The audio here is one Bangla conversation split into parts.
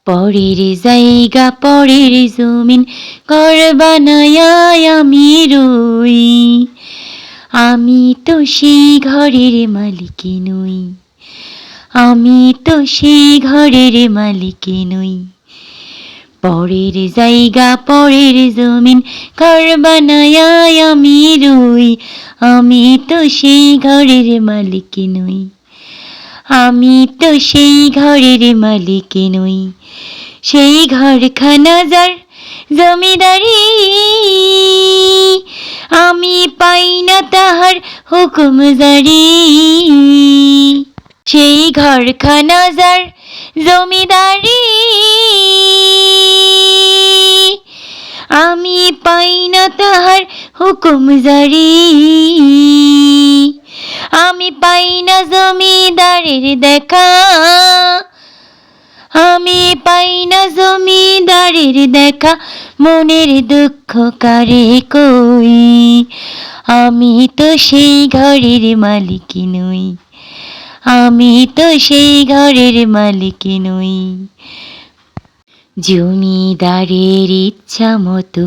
পরের জায়গা পরের জমিন ঘর বানায়া আমি রই, আমি তো সেই ঘরের মালিক নই, আমি তো সেই ঘরের মালিক নই। পরের জায়গা পরের জমিন ঘর বানায়া আমি রই, আমি তো সেই ঘরের মালিক নই, আমি তো সেই ঘরের মালিক নই। সেই ঘরখানা যার জমিদারি, আমি পাই না তাহার হুকুম জারি। সেই ঘরখানা যার জমিদারি, আমি পাই না তাহার হুকুম জারি। আমি পাই না জমিদারের দেখা, আমি পাই না জমিদারের দেখা, মনের দুঃখ কারে কই, আমি তো সেই ঘরের মালিক নই, আমি তো সেই ঘরের মালিক নই। জমিদারের ইচ্ছা মতো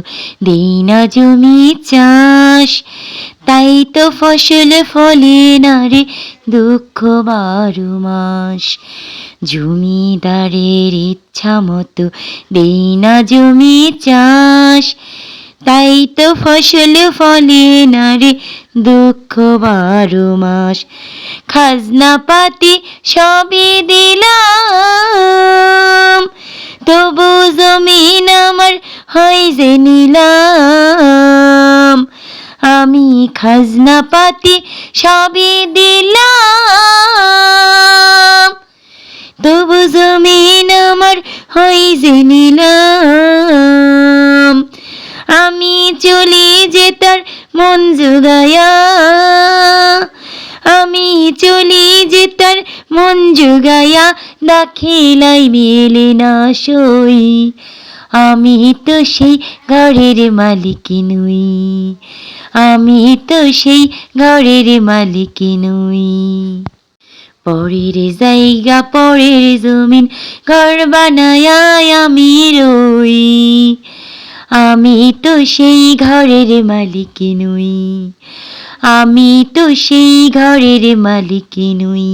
দেই না জমি চাষ, তাই তো ফসল ফলে না রে দুঃখ 12 মাস। জমিদারের ইচ্ছা মতো দেই না জমি চাষ, তাই তো ফসল ফলে না রে দুঃখ 12 মাস। খাজনা পাতি সবই দিলাম, তবু জমিন আমার হয় যে নিলাম। আমি খাজনা পাতি সবই দিলাম, তবু জমিন আমার হয় যে নিলাম। আমি চলি যে তার মন জুগায়া, আমি চলি যে তার মন জুগায়া, দাখিলাই মেলে না সই, আমি তো সেই ঘরের মালিক নই, আমি তো সেই ঘরের মালিক নই। পরের জায়গা পরের জমিন ঘর বানায়া আমি রই, আমি তো সেই ঘরের মালিক নই, আমি তো সেই ঘরের মালিক নই।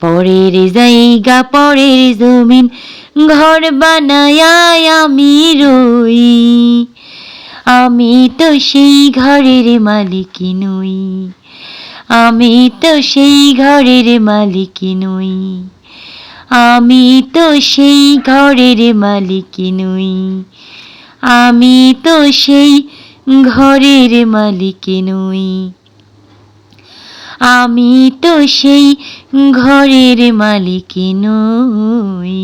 পরের জায়গা পরের জমিন ঘর বানায়া আমি রই, আমি তো সেই ঘরের মালিক নই, আমি তো সেই ঘরের মালিক নই, আমি তো সেই ঘরের মালিক নই, আমি তো সেই ঘরের মালিক নই, আমি তো সেই ঘরের মালিক নই।